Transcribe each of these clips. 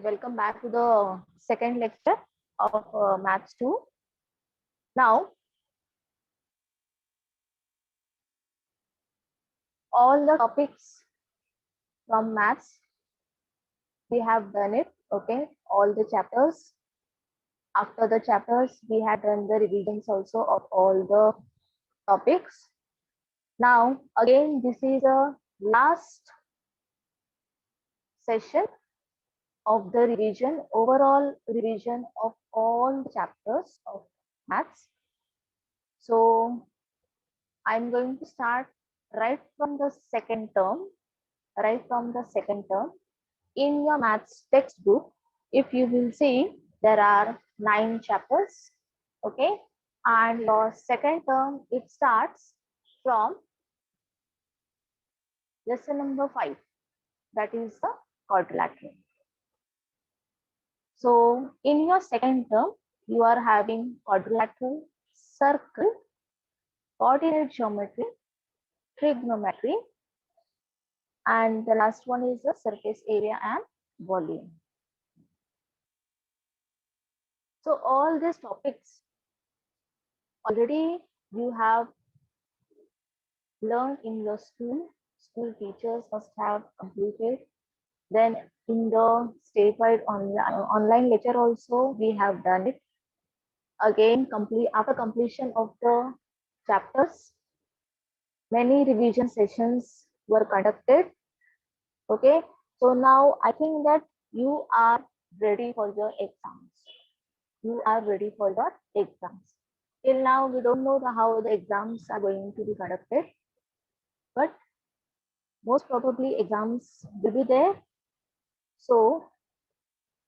Welcome back to the second lecture of Maths 2. Now, all the topics from Maths, we have done it, okay? All the chapters. After the chapters, we had done the revisions also of all the topics. Now, again, this is a last session of the revision, overall revision of all the chapters of Maths. So, I'm going to start right from the second term. In your maths textbook, if you will see, there are 9 chapters, okay? And your second term, it starts from lesson number 5, that is the quadrilateral. So in your second term, you are having quadrilateral, circle, coordinate geometry, trigonometry, and the last one is the surface area and volume. So all these topics already you have learned in your school. School teachers must have completed. Then in the statewide online lecture also we have done it. Again, after completion of the chapters, many revision sessions were conducted. Okay, so now I think that you are ready for your exams. You are ready for your exams. Till now, we don't know how the exams are going to be conducted, but most probably exams will be there. So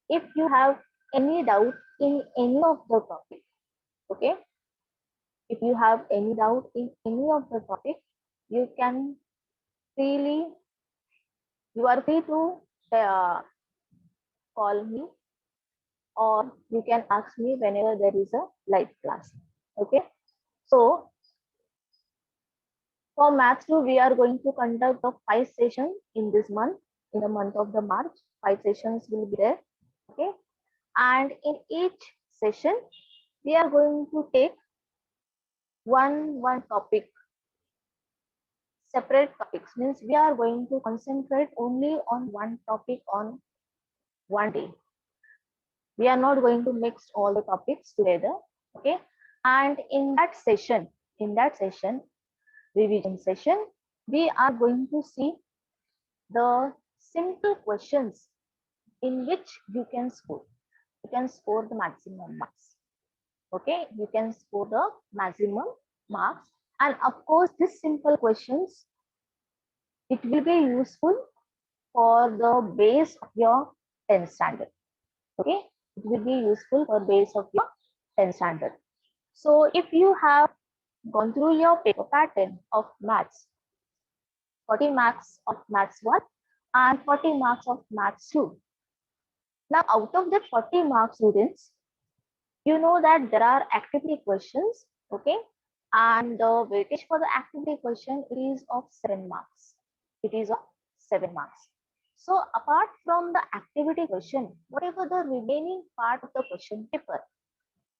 if you have any doubt in any of the topic, okay, if you have any doubt in any of the topic, you can freely, you are free to call me, or you can ask me whenever there is a live class. Okay, so for Maths 2, we are going to conduct the 5 sessions in this month, in the month of the March. 5 sessions will be there. Okay, and in each session, we are going to take one topic, separate topics. Means we are going to concentrate only on one topic on one day. We are not going to mix all the topics together. Okay, and in that session, revision session, we are going to see the simple questions in which you can score. You can score the maximum marks. Okay, you can score the maximum marks. And of course, these simple questions, it will be useful for the base of your 10th standard. Okay, it will be useful for base of your 10th standard. So if you have gone through your paper pattern of maths, 40 marks of maths 1 and 40 marks of maths 2. Now, out of the 40 marks, students, you know that there are activity questions, okay? And the weightage for the activity question is of 7 marks. It is of 7 marks. So, apart from the activity question, whatever the remaining part of the question paper,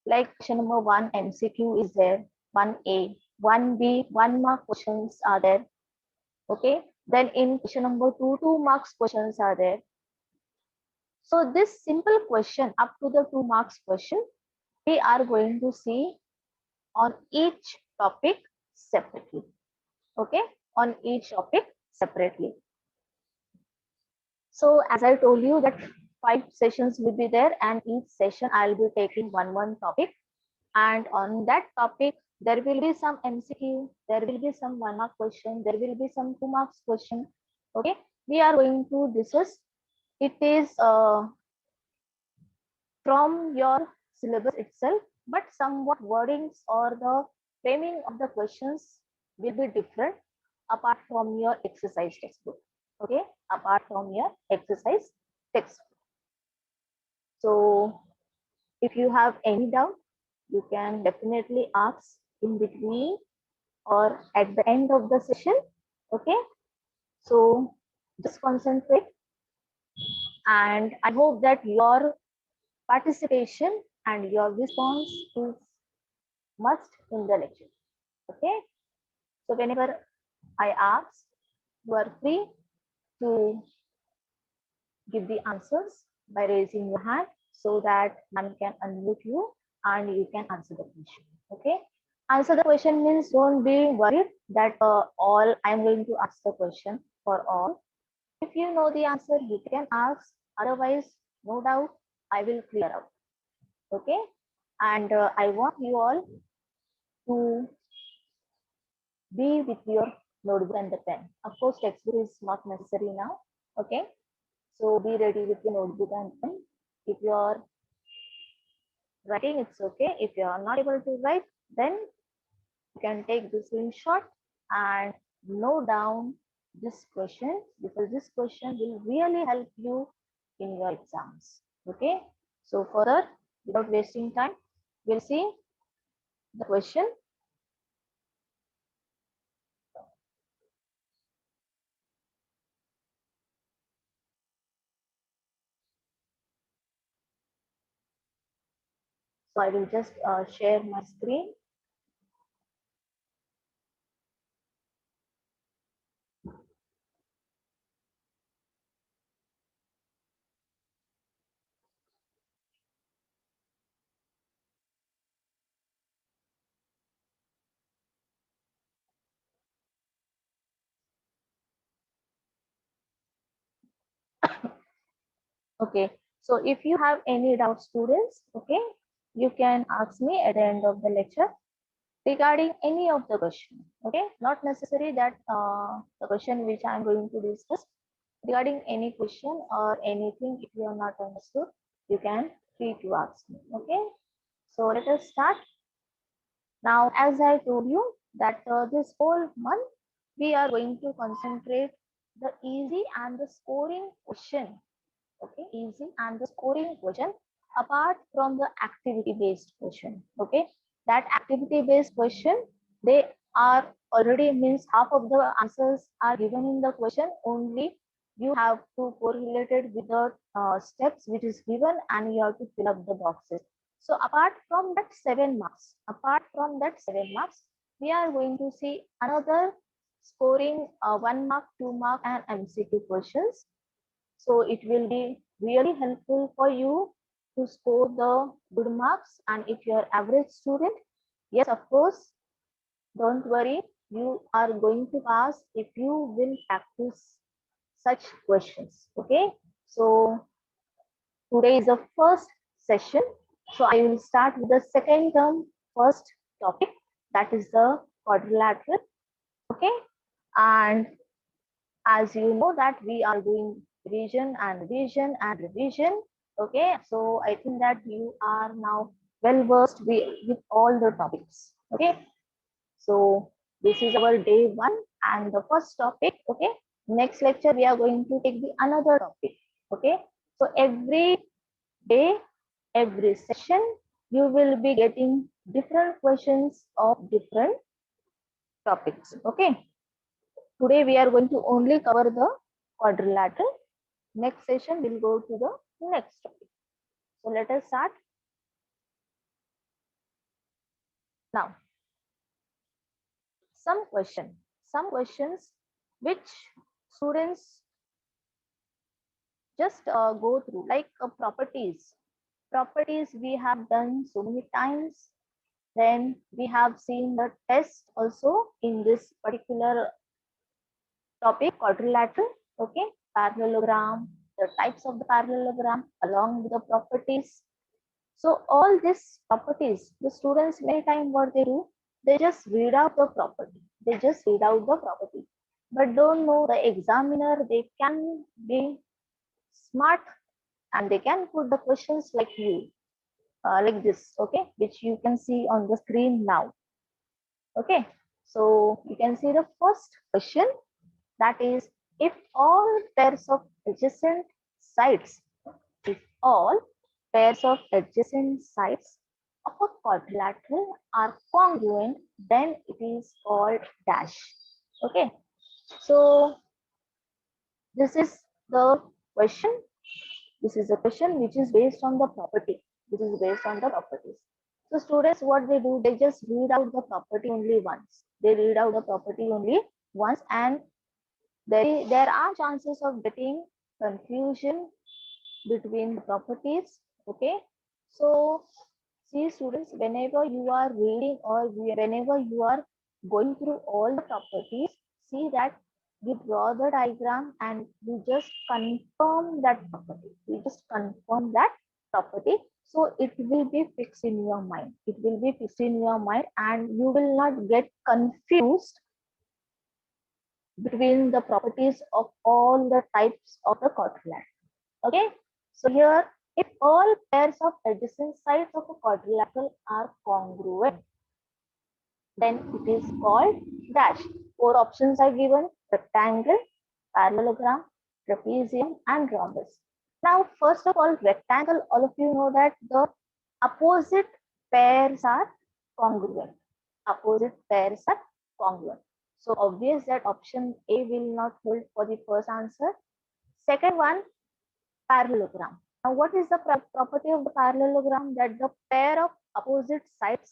like question number 1 MCQ is there, 1A, 1B, 1 mark questions are there, okay? Then in question number 2, 2 marks questions are there. So this simple question up to the 2 marks question, we are going to see on each topic separately. Okay, on each topic separately. So as I told you that 5 sessions will be there, and each session I'll be taking one topic, and on that topic there will be some MCQ, there will be some 1 mark question, there will be some 2 marks question. Okay, we are going to discuss. It is from your syllabus itself, but somewhat wordings or the framing of the questions will be different apart from your exercise textbook. Okay, apart from your exercise textbook. So if you have any doubt, you can definitely ask in between or at the end of the session. Okay, so just concentrate and I hope that your participation and your response is must in the lecture. Okay, so whenever I ask, you are free to give the answers by raising your hand so that man can unmute you and you can answer the question. Okay, answer the question means don't be worried that all I'm going to ask the question for all. If you know the answer, you can ask. Otherwise, no doubt, I will clear out. Okay, and I want you all to be with your notebook and the pen. Of course, textbook is not necessary now. Okay, so be ready with your notebook and pen. If you are writing, it's okay. If you are not able to write, then you can take the screenshot and note down this question, because this question will really help you in your exams. Okay, so further, without wasting time, we'll see the question. So I will just share my screen. Okay, so if you have any doubt, students, okay, you can ask me at the end of the lecture regarding any of the question. Okay, not necessary that the question which I am going to discuss. Regarding any question or anything, if you are not understood, you can free to ask me. Okay, so let us start. Now, as I told you that this whole month we are going to concentrate the easy and the scoring question. Okay, easy and the scoring question apart from the activity based question. Okay, that activity based question, they are already means half of the answers are given in the question, only you have to correlate it with the steps which is given and you have to fill up the boxes. So apart from that 7 marks, we are going to see another scoring 1 mark, 2 mark and MCQ questions. So it will be really helpful for you to score the good marks. And if you are average student, yes, of course, don't worry, you are going to pass if you will practice such questions. Okay, so today is the first session. So I will start with the second term first topic, that is the quadrilateral. Okay, and as you know that we are doing revision and revision and revision. Okay, so I think that you are now well versed with all the topics. Okay, so this is our day 1 and the first topic. Okay, next lecture we are going to take the another topic. Okay, so every day, every session, you will be getting different questions of different topics. Okay, today we are going to only cover the quadrilateral. Next session we'll go to the next topic. So let us start now. Some questions which students just go through, like properties. Properties we have done so many times. Then we have seen the test also in this particular topic, quadrilateral. Okay, parallelogram, the types of the parallelogram along with the properties. So all these properties, the students many time what they do, they just read out the property. They just read out the property, but don't know the examiner. They can be smart and they can put the questions like you, like this. Okay, which you can see on the screen now. Okay, so you can see the first question, that is, if all pairs of adjacent sides, if all pairs of adjacent sides of a quadrilateral are congruent, then it is called dash. Okay, so this is the question. This is a question which is based on the property, which is based on the properties. So students, what they do, they just read out the property only once. They read out the property only once, and there are chances of getting confusion between the properties. Okay, so see students, whenever you are reading or whenever you are going through all the properties, see that you draw the diagram and you just confirm that property. You just confirm that property. So it will be fixed in your mind. It will be fixed in your mind and you will not get confused between the properties of all the types of the quadrilateral. Okay, so here, if all pairs of adjacent sides of a quadrilateral are congruent, then it is called dash. Four options are given: rectangle, parallelogram, trapezium, and rhombus. Now, first of all, rectangle, all of you know that the opposite pairs are congruent. Opposite pairs are congruent. So obvious that option A will not hold for the first answer. Second one, parallelogram. Now, what is the property of the parallelogram? That the pair of opposite sides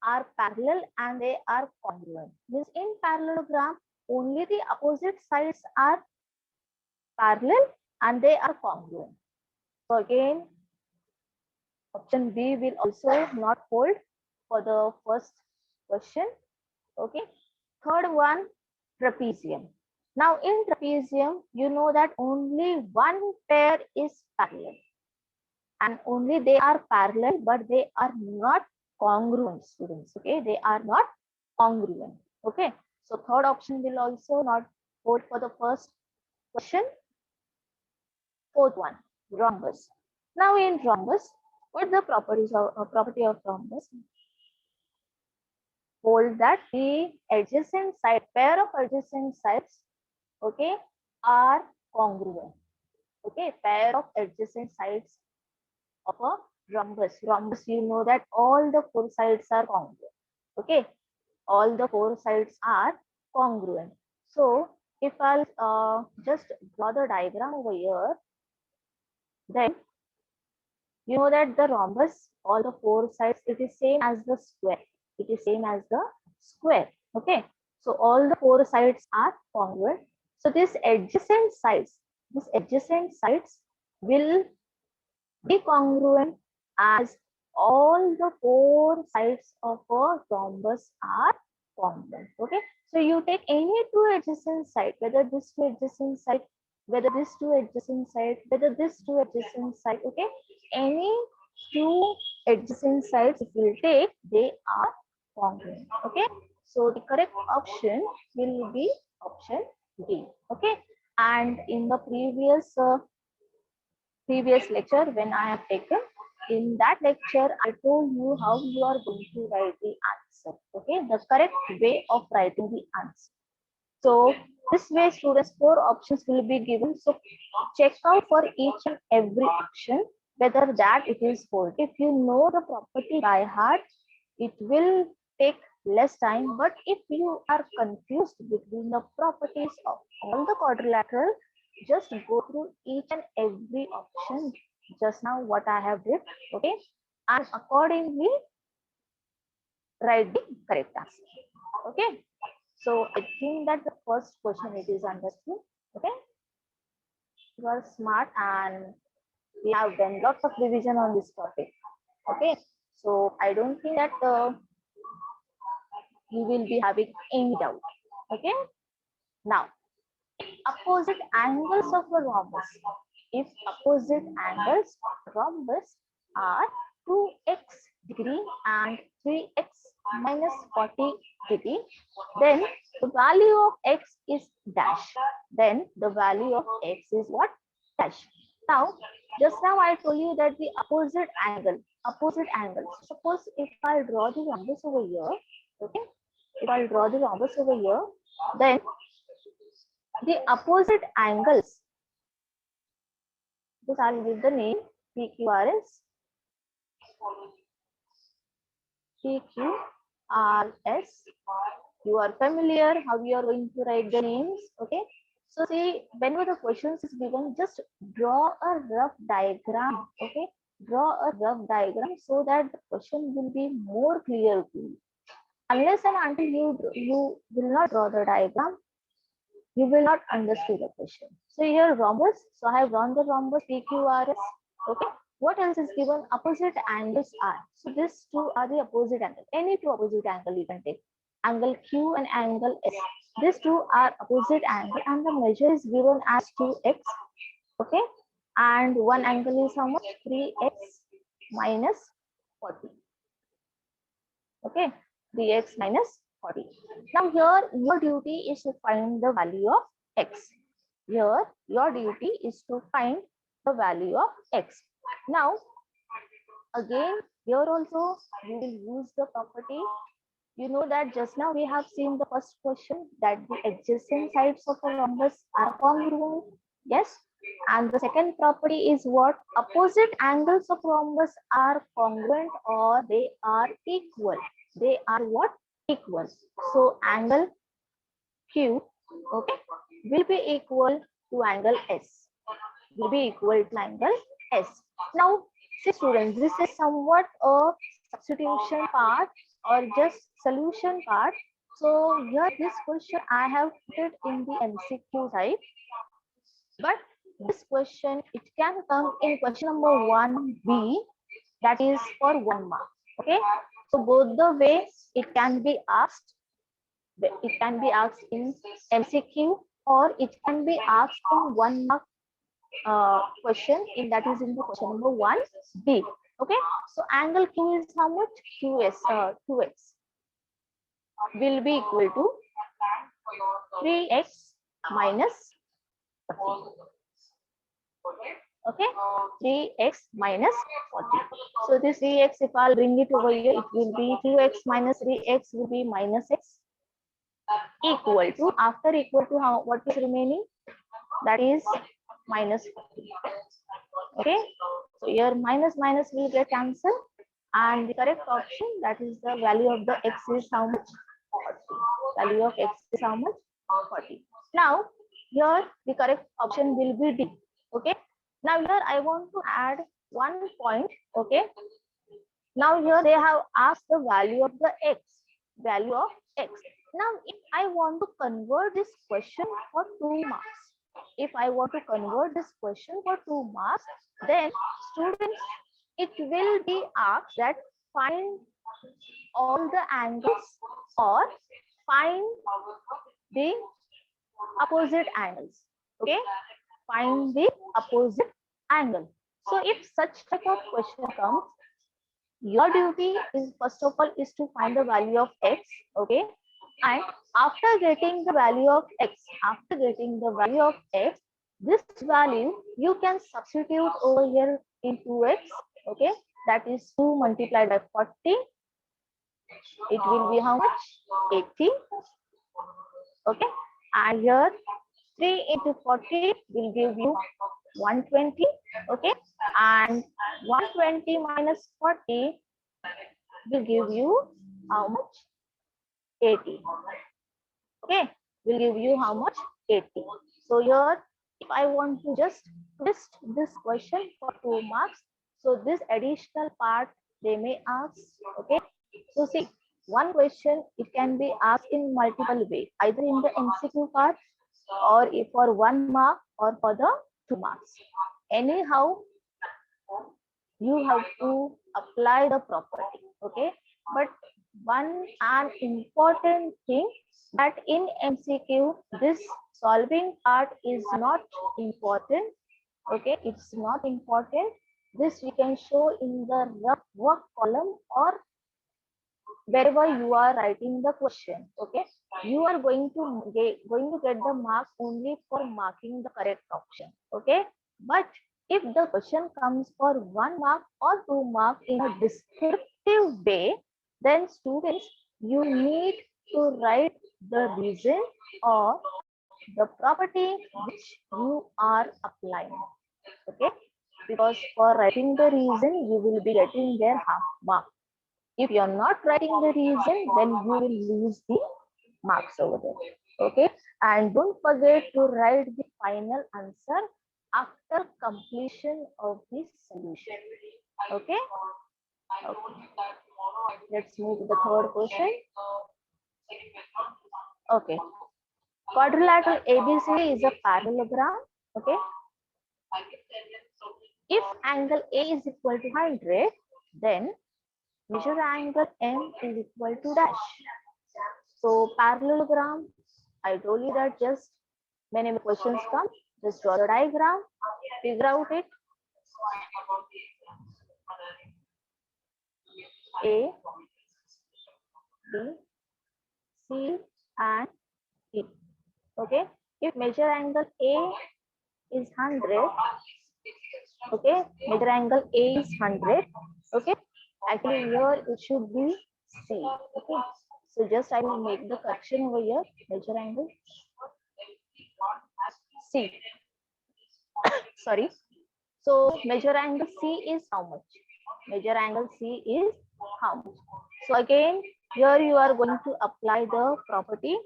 are parallel and they are congruent. Means in parallelogram, only the opposite sides are parallel and they are congruent. So again, option B will also not hold for the first question. Okay. Third one, trapezium. Now in trapezium, you know that only one pair is parallel. And only they are parallel, but they are not congruent, students. Okay, they are not congruent. Okay, so third option will also not hold for the first question. Fourth one, rhombus. Now in rhombus, what the properties of property of rhombus? Hold that the adjacent side, pair of adjacent sides, okay, are congruent. Okay, pair of adjacent sides of a rhombus. Rhombus, you know that all the four sides are congruent. Okay, all the four sides are congruent. So if I'll just draw the diagram over here, then you know that the rhombus, all the four sides, it is same as the square. It is same as the square. Okay, so all the four sides are congruent. So this adjacent sides will be congruent as all the four sides of a rhombus are congruent. Okay, so you take any two adjacent side, whether this two adjacent side, whether this two adjacent side, whether this two adjacent side. Okay, any two adjacent sides if you take, they are congruent. Okay, so the correct option will be option D. Okay, and in the previous lecture when I have taken, in that lecture I told you how you are going to write the answer. Okay, the correct way of writing the answer. So this way students, four options will be given. So check out for each and every option whether that it is hold. If you know the property by heart, it will take less time. But if you are confused between the properties of all the quadrilateral, just go through each and every option just now what I have did. Okay, and accordingly write the correct answer. Okay, so I think that the first question it is understood. Okay, you are smart and we have done lots of revision on this topic. Okay, so I don't think that you will be having any doubt. Okay, now opposite angles of a rhombus. If opposite angles of a rhombus are 2x degree and 3x minus 40 degree, then the value of x is dash. Then the value of x is what? Dash. Now, just now I told you that the opposite angle. Suppose if I draw the rhombus over here, okay? If I draw the rhombus over here, then the opposite angles, just I'll give the name PQRS, PQRS. You are familiar how you are going to write the names, okay? So see, whenever the questions is given, just draw a rough diagram. Okay, draw a rough diagram so that the question will be more clear to you. Unless and until you will not draw the diagram, you will not understand the question. So here rhombus. So I have drawn the rhombus PQRS. Okay. What else is given? Opposite angles are. So these two are the opposite angle. Any two opposite angle you can take. Angle Q and angle S. These two are opposite angle and the measure is given as 2x. Okay. And one angle is how much? 3x minus 40. Okay. 3x minus 40. Now here your duty is to find the value of x. Here your duty is to find the value of x. Now again here also you will use the property. You know that just now we have seen the first question that the adjacent sides of a rhombus are congruent. Yes. And the second property is what? Opposite angles of rhombus are congruent or they are equal. They are what? Equal. So angle Q, okay, will be equal to angle S. Will be equal to angle S. Now, see students, this is somewhat a substitution part or just solution part. So here this question I have put it in the MCQ type. But this question, it can come in question number 1B, that is for 1 mark. Okay. So both the ways it can be asked. It can be asked in MCQ or it can be asked in 1 mark question, in that is in the question number 1B. Okay. So angle Q is how much? 2x will be equal to 3x minus 40. Okay, 3x minus 40. So this 3x, if I'll bring it over here, it will be 2x minus 3x will be minus x, equal to, after equal to how, what is remaining? That is minus 40. Okay, so here minus minus will get cancelled and the correct option, that is the value of the x is how much? 40. Value of x is how much? 40. Now here the correct option will be D. Okay. Now here I want to add one point. Okay. Now here they have asked the value of the x. Value of x. Now if I want to convert this question for 2 marks, if I want to convert this question for 2 marks, then students, it will be asked that find all the angles or find the opposite angles. Okay, find the opposite angle. So if such type of question comes, your duty is first of all is to find the value of x. Okay, and after getting the value of x, this value you can substitute over here in 2x. Okay, that is 2 multiplied by 40. It will be how much? 80. Okay, and here 3 into 40 will give you 120. Okay, and 120 minus 40 will give you how much? 80. Okay, will give you how much? 80. So here, if I want to just twist this question for 2 marks, so this additional part they may ask. Okay, so see, one question it can be asked in multiple ways, either in the MCQ part or if for 1 mark or for the 2 marks. Anyhow, you have to apply the property. Okay, but one an important thing that in MCQ this solving part is not important. Okay, it's not important. This we can show in the rough work column or wherever you are writing the question. Okay, you are going to get the mark only for marking the correct option. Okay, but if the question comes for 1 mark or 2 mark in a descriptive way, then students, you need to write the reason or the property which you are applying. Okay, because for writing the reason you will be getting their half mark. If you're not writing the reason, then you will lose the marks over there. Okay, And don't forget to write the final answer after completion of the solution. Okay? Okay. Let's move to the third question. Okay. Quadrilateral ABCD is a parallelogram. Okay. If angle A is equal to 100, then measure angle M is equal to dash. So parallelogram, I told you that just whenever questions come, just draw the diagram, figure out it. A, B, C, and E. Okay. If measure angle A is 100, okay, measure angle A is 100, okay, actually here it should be C, okay, so just I will make the correction over here, measure angle C, sorry, so measure angle C is how much? Measure angle C is how much? So again, here you are going to apply the property.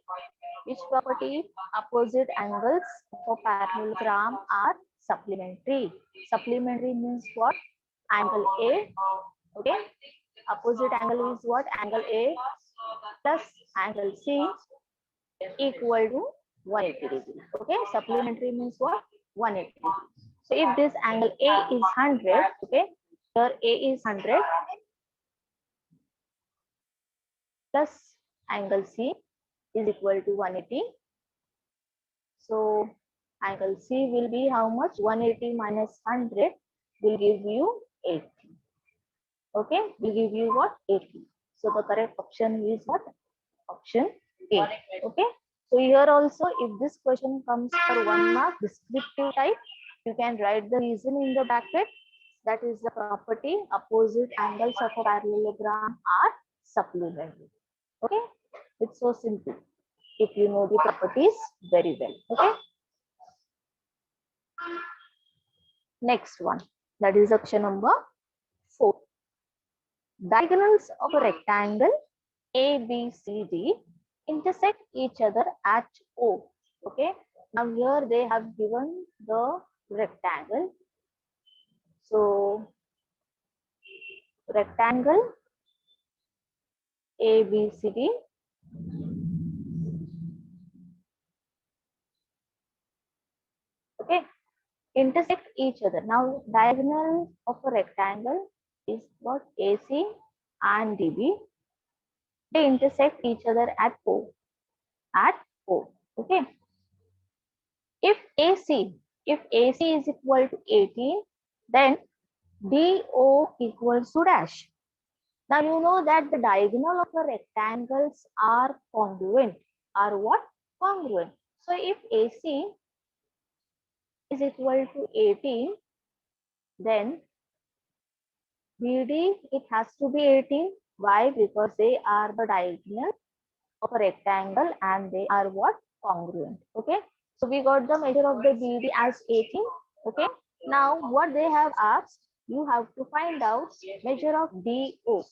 Which property? Opposite angles of a parallelogram are supplementary. Supplementary means what? Angle A, okay? Opposite angle is what? Angle A plus angle C equal to 180 degrees. Okay? Supplementary means what? 180 degrees. So if this angle A is 100, okay? Here A is 100 plus angle C is equal to 180. So angle C will be how much? 180 minus 100 will give you 80. Okay, will give you what? 80. So the correct option is what? Option A. Okay. So here also, if this question comes for 1 mark, descriptive type, you can write the reason in the bracket. That is the property. Opposite angles of a parallelogram are supplementary. Okay. It's so simple if you know the properties very well. Okay. Next one, that is option number 4. Diagonals of a rectangle ABCD intersect each other at O. Okay. Now here they have given the rectangle. So rectangle ABCD. Okay. Intersect each other. Now diagonal of a rectangle is what? AC and DB. They intersect each other at O. At O. Okay. If AC is equal to 18, then DO equals to dash. Now you know that the diagonal of the rectangles are congruent. Are what? Congruent. So if AC is equal to 18, then BD, it has to be 18. Why? Because they are the diagonal of a rectangle and they are what? Congruent. Okay. So we got the measure of the BD as 18. Okay. Now what they have asked, you have to find out measure of DO.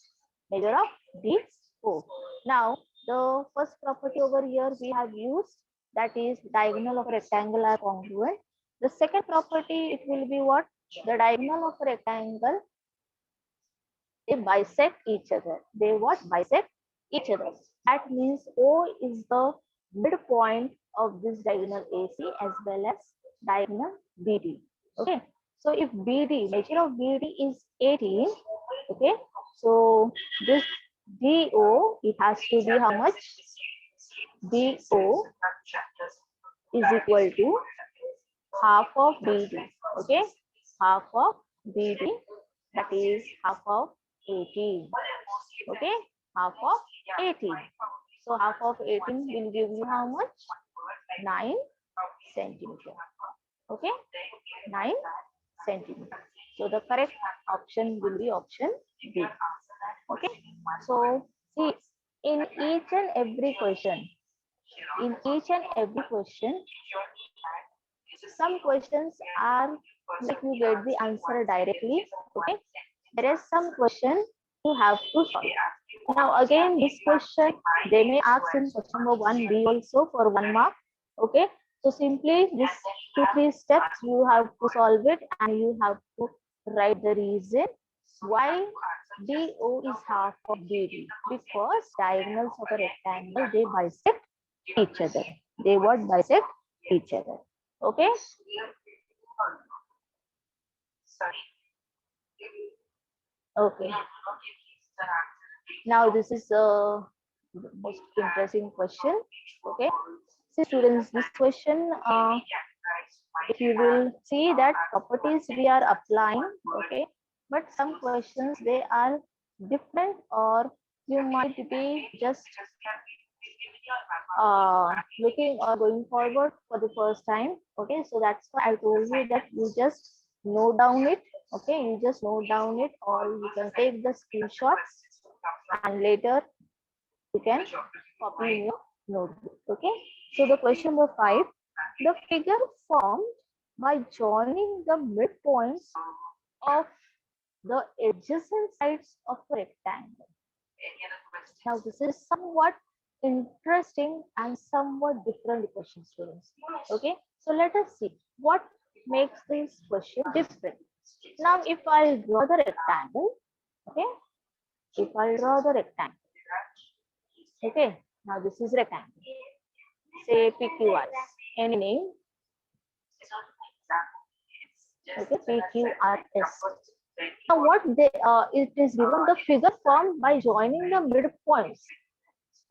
Measure of DO. Now the first property over here we have used, that is diagonal of a rectangle are congruent. The second property, it will be what? The diagonal of a rectangle, they bisect each other. They what? Bisect each other. That means O is the midpoint of this diagonal AC as well as diagonal BD. Okay. So if BD, measure of BD is 18, okay. So this DO, it has to be how much? DO is equal to half of BD. Okay. Half of BD, that is half of 18. Okay, half of 18. So half of 18 will give you how much? 9 centimeter. Okay, 9 centimeter. So the correct option will be option B. Okay, so see, in each and every question, some questions are like you get the answer directly. Okay, there is some question you have to solve. Now again, this question they may ask in question number 1B also for 1 mark. Okay, so simply this 2-3 steps you have to solve it, and you have to write the reason why DO is half of DB, because diagonals of a rectangle, they bisect each other. They what? Bisect each other. Okay. Okay. Now this is the most interesting question. Okay. See students, this question, if you will see that properties we are applying, okay, but some questions they are different, or you might be just looking or going forward for the first time. Okay, so that's why I told you that you just note down it. Okay, you just note down it, or you can take the screenshots and later you can copy in your notebook. Okay, so the question number 5, the figure formed by joining the midpoints of the adjacent sides of a rectangle. Now this is somewhat interesting and somewhat different question, students. Okay, so let us see what makes this question different. Now if I draw the rectangle, okay, if I draw the rectangle, okay, now this is rectangle, say PQR, any name, okay, PQRS. Now what they it is given the figure formed by joining the midpoints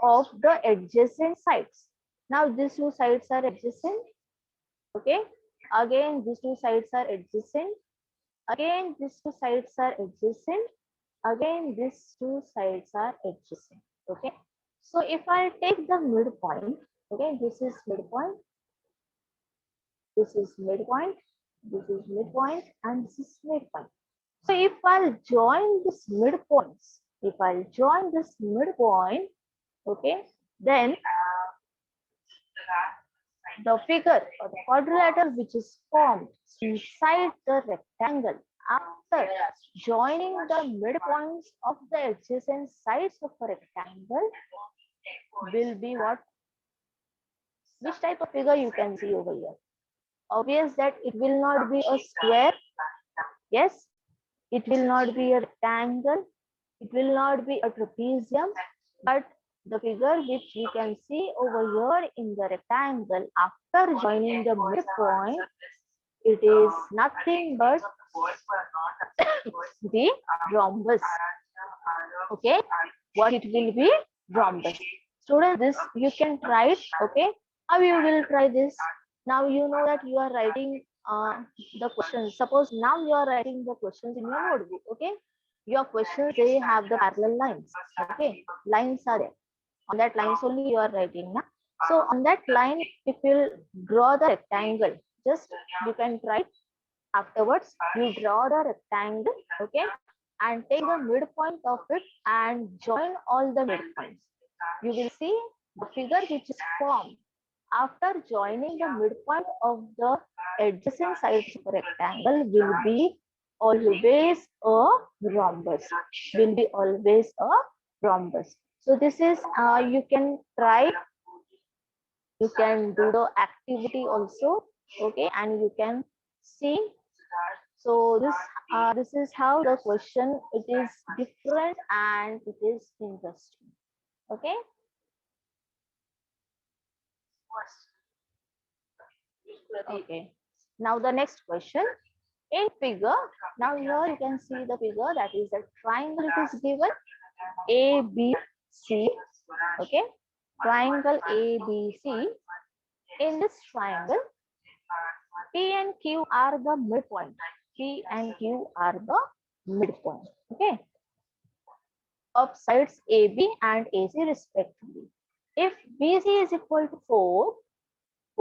of the adjacent sides. Now these two sides are adjacent. Okay. Again, these two sides are adjacent. Again, these two sides are adjacent. Again, these two sides are adjacent. Okay. So if I take the midpoint, okay, this is midpoint, this is midpoint, this is midpoint, and this is midpoint. So if I'll join this midpoints, if I'll join this midpoint, okay, then the figure or the quadrilateral which is formed inside the rectangle after joining the midpoints of the adjacent sides of a rectangle will be what? Which type of figure you can see over here? Obvious that it will not be a square. Yes, it will not be a rectangle. It will not be a trapezium, but the figure which we can see over here in the rectangle after joining the midpoint, it is nothing but the rhombus. Okay, what it will be? Rhombus. Students, this you can try it. Okay, how you will try this? Now you know that you are writing the questions. Suppose now you are writing the questions in your notebook. Okay, your questions they have the parallel lines. Okay, lines are there. On that lines only you are writing now. So on that line, if you draw the rectangle, just you can try afterwards. You draw the rectangle, okay, and take the midpoint of it and join all the midpoints. You will see the figure which is formed after joining the midpoint of the adjacent sides of a rectangle will be always a rhombus. Will be always a rhombus. So this is you can try. You can do the activity also, okay, and you can see. So this is how the question it is different and it is interesting. Okay. Okay. Now the next question. In figure, now here you can see the figure, that is the triangle it is given ABC. Okay. Triangle ABC. In this triangle, P and Q are the midpoint. P and Q are the midpoint. Okay. Of sides AB and AC respectively. If BC is equal to 4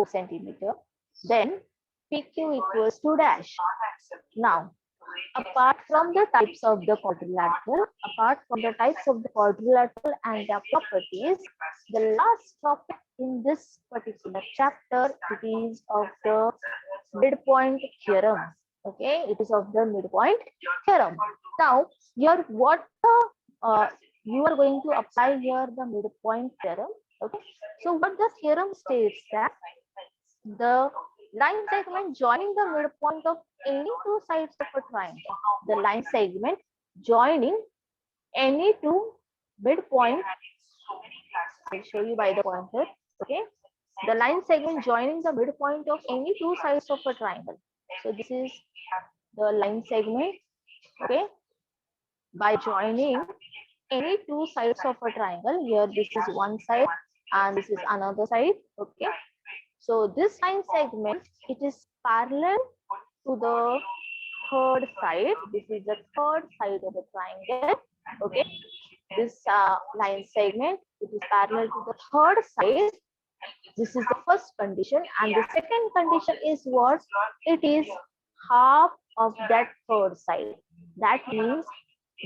centimeter, then PQ equals to dash. Now, apart from the types of the quadrilateral, and their properties, the last topic in this particular chapter, it is of the midpoint theorem. Okay, it is of the midpoint theorem. Now, here what you are going to apply here the midpoint theorem. Okay, so what the theorem states that the line segment joining the midpoint of any two sides of a triangle. The line segment joining any two midpoint. I'll show you by the pointer. Okay. The line segment joining the midpoint of any two sides of a triangle. So this is the line segment. Okay. By joining any two sides of a triangle, here this is one side and this is another side. Okay. So this line segment, it is parallel to the third side. This is the third side of the triangle. Okay. This line segment, it is parallel to the third side. This is the first condition. And the second condition is what? It is half of that third side. That means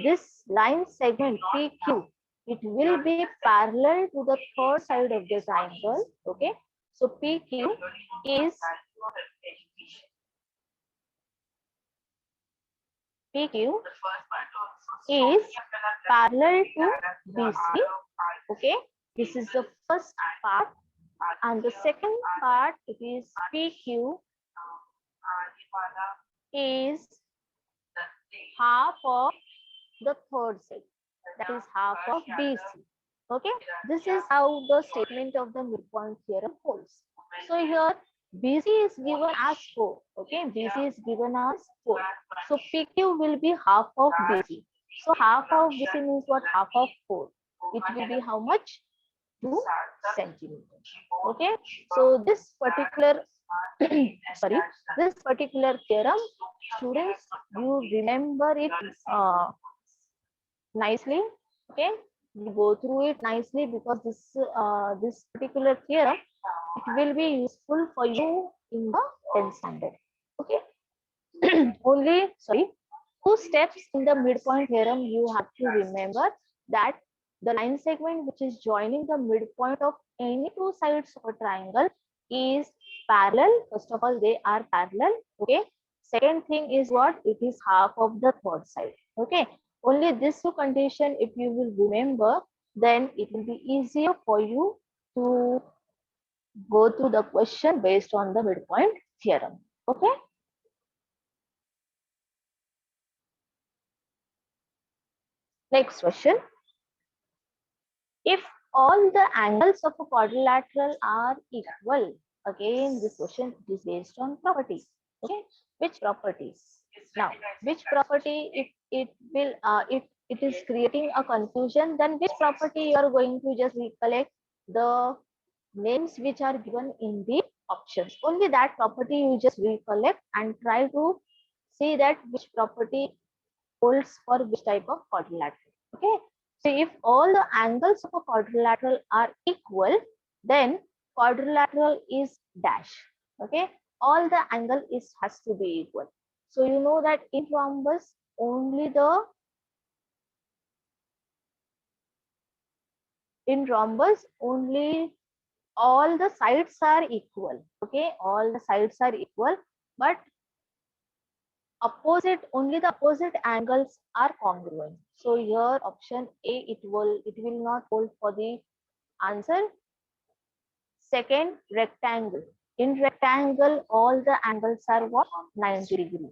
this line segment PQ, it will be parallel to the third side of the triangle. Okay. So PQ is parallel to BC. Okay. This is the first part. And the second part, it is PQ is half of the third side. That is half of BC. Okay. This is how the statement of the midpoint theorem holds. So here BC is given as 4. Okay. BC is given as 4. So PQ will be half of BC. So half of BC means what? Half of 4. It will be how much? 2 centimeters. Okay. So this particular sorry, this particular theorem, students, you remember it nicely. Okay, we go through it nicely because this particular theorem, it will be useful for you in the 10th standard. Okay. Only, sorry, 2 steps in the midpoint theorem you have to remember, that the line segment which is joining the midpoint of any two sides of a triangle is parallel. First of all, they are parallel. Okay. Second thing is what? It is half of the third side. Okay. Only this two condition, if you will remember, then it will be easier for you to go through the question based on the midpoint theorem. Okay. Next question. If all the angles of a quadrilateral are equal, again this question is based on property. Okay, which properties? Now, which property, if it will, if it is creating a confusion, then which property you are going to just recollect the names which are given in the options. Only that property you just recollect and try to see that which property holds for which type of quadrilateral. Okay. So if all the angles of a quadrilateral are equal, then quadrilateral is dash. Okay. All the angle is has to be equal. So you know that in rhombus only the all the sides are equal. Okay, all the sides are equal, but only the opposite angles are congruent. So here option A, it will not hold for the answer. Second, rectangle. In rectangle, all the angles are what? 90 degree.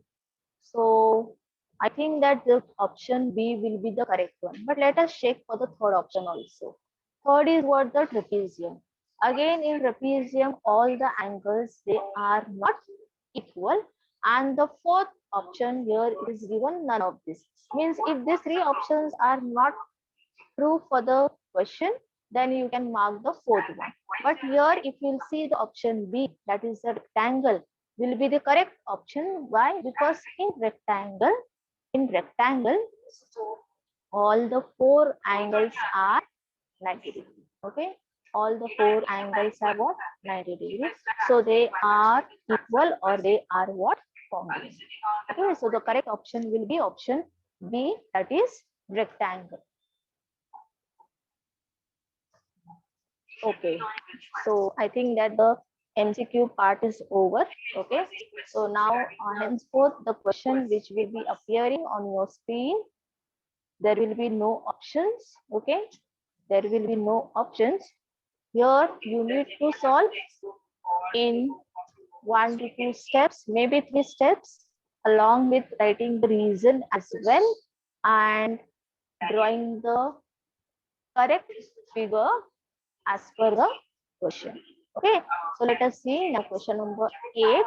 So I think that the option B will be the correct one. But let us check for the third option also. Third is what? The trapezium. Again, in trapezium, all the angles, they are not equal. And the fourth option here is given none of this. Means if these three options are not true for the question, then you can mark the fourth one. But here, if you'll see the option B, that is the rectangle, will be the correct option. Why? Because in rectangle, all the four angles are 90 degrees. Okay, all the four angles are what? 90 degrees. So they are equal, or they are what? Congruent. Okay, so the correct option will be option B, that is rectangle. Okay, so I think that the MCQ part is over. Okay, so now henceforth the question which will be appearing on your screen, there will be no options. Okay, there will be no options. Here you need to solve in 1 to 2 steps, maybe 3 steps, along with writing the reason as well and drawing the correct figure as per the question. Okay, so let us see now question number 8.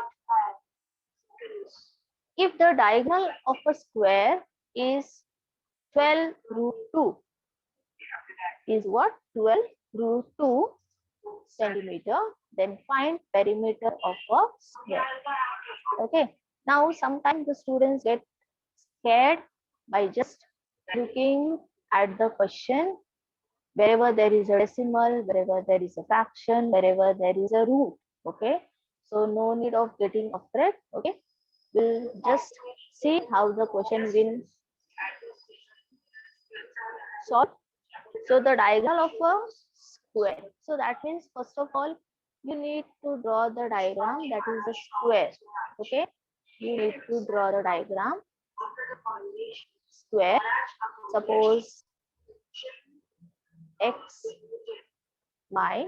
If the diagonal of a square is 12 root 2, is what? 12 root 2 centimeter, then find perimeter of a square. Okay, now sometimes the students get scared by just looking at the question. Wherever there is a decimal, wherever there is a fraction, wherever there is a root. Okay, so no need of getting afraid. Okay, we'll just see how the question will solve. So the diagonal of a square. So that means first of all, you need to draw the diagram that is the square. Okay, you need to draw the diagram square. Suppose x, y,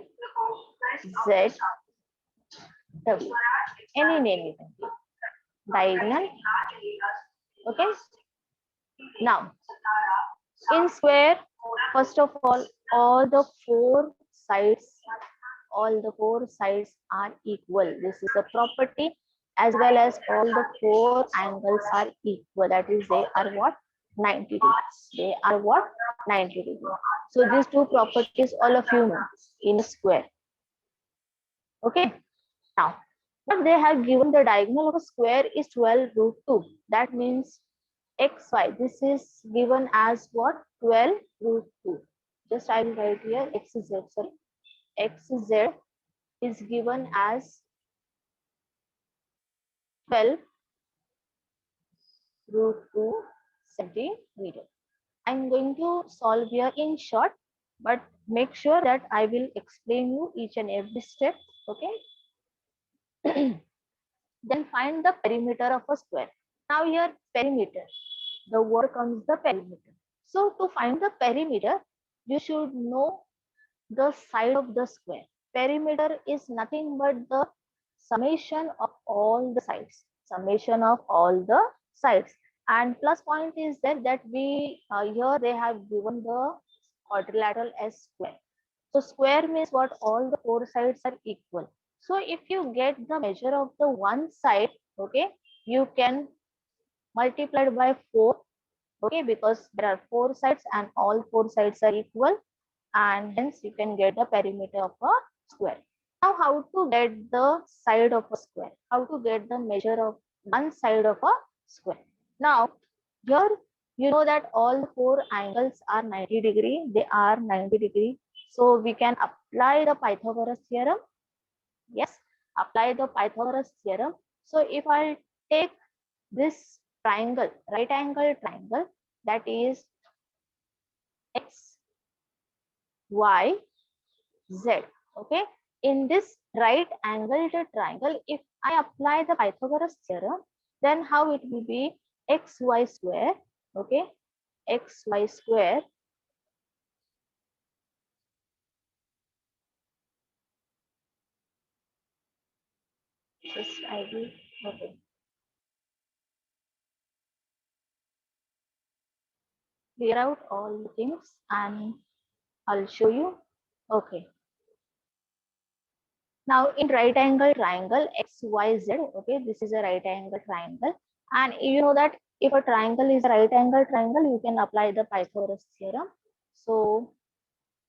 z, w. Any name you can give. Diagonal. Okay. Now, in square, first of all the four sides are equal. This is a property, as well as all the four angles are equal. That is, they are what? 90 degrees. They are what? 90 degrees. So these two properties all of you know in a square. Okay. Now, what they have given, the diagonal of a square is 12 root 2. That means xy. This is given as what? 12 root 2. Just I will write here xz. Sorry, xz is given as 12 root 2 centimeter. I'm going to solve here in short, but make sure that I will explain you each and every step. Okay. Then find the perimeter of a square. Now here perimeter, the word comes the perimeter. So to find the perimeter, you should know the side of the square. Perimeter is nothing but the summation of all the sides. Summation of all the sides. And plus point is that we here they have given the quadrilateral as square. So square means what? All the four sides are equal. So if you get the measure of the one side, okay, you can multiply it by 4, okay, because there are four sides and all four sides are equal, and hence you can get the perimeter of a square. Now how to get the side of a square? How to get the measure of one side of a square? Now here you know that all four angles are 90 degree. They are 90 degree. So we can apply the Pythagoras theorem. Yes, apply the Pythagoras theorem. So if I take this triangle, right angle triangle, that is x, y, z. Okay. In this right angled triangle, if I apply the Pythagoras theorem, then how it will be? Xy square. Okay. Xy square just I will, okay, clear out all the things and I'll show you. Okay. Now in right angle triangle XYZ, okay, this is a right angle triangle, and you know that if a triangle is a right angle triangle, you can apply the Pythagoras theorem. So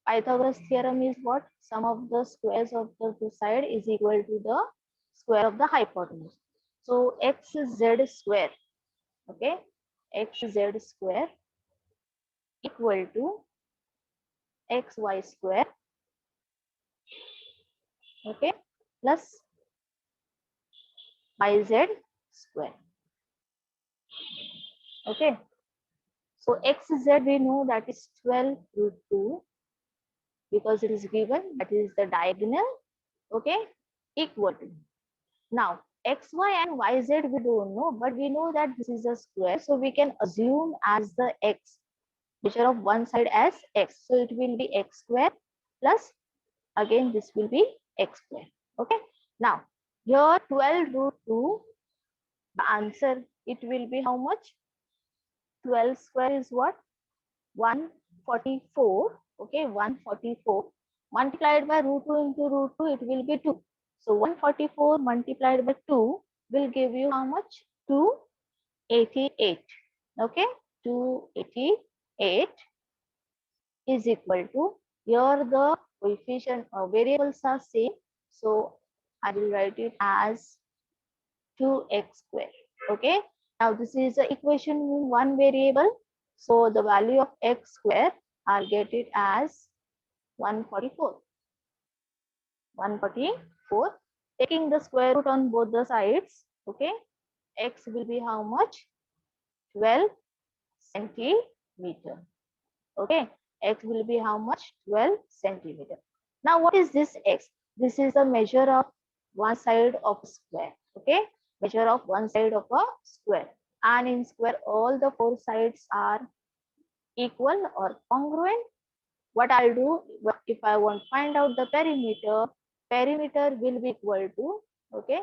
Pythagoras theorem is what? Sum of the squares of the two sides is equal to the square of the hypotenuse. So xz square, okay, xz square equal to xy square, okay, plus yz square. Okay, so xz we know that is 12 root 2 because it is given, that is the diagonal, okay, equal to. Now xy and yz we don't know, but we know that this is a square, so we can assume as the x, measure of one side as x, so it will be x square plus again this will be x square. Okay, now Here 12 root 2, the answer, it will be how much? 12 square is what? 144. Okay, 144 multiplied by root 2 into root 2, it will be 2. So 144 multiplied by 2 will give you how much? 288. Okay, 288 is equal to, here the coefficient variables are same, so I will write it as 2x square. Okay, now this is the equation in one variable, so the value of x square, I'll get it as 144. 144, taking the square root on both the sides. Okay, x will be how much? 12 centimeter. Okay, x will be how much? 12 centimeter. Now what is this x? This is the measure of one side of a square. Okay, measure of one side of a square, and in square all the four sides are equal or congruent. What I'll do, if I want to find out the perimeter, perimeter will be equal to, okay,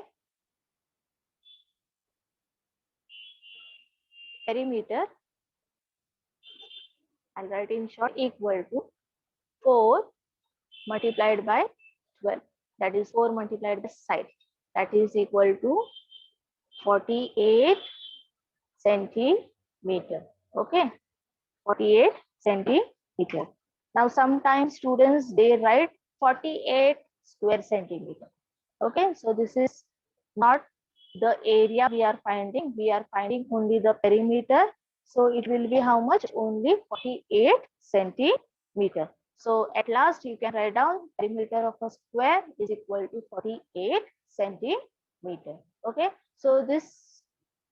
perimeter, I'll write in short, equal to 4 multiplied by 12. That is 4 multiplied by side. That is equal to 48 centimeter. Okay, 48 centimeter. Now sometimes students, they write 48 square centimeter. Okay, so this is not the area we are finding. We are finding only the perimeter. So it will be how much? Only 48 centimeter. So at last you can write down perimeter of a square is equal to 48 centimeter. Okay, so this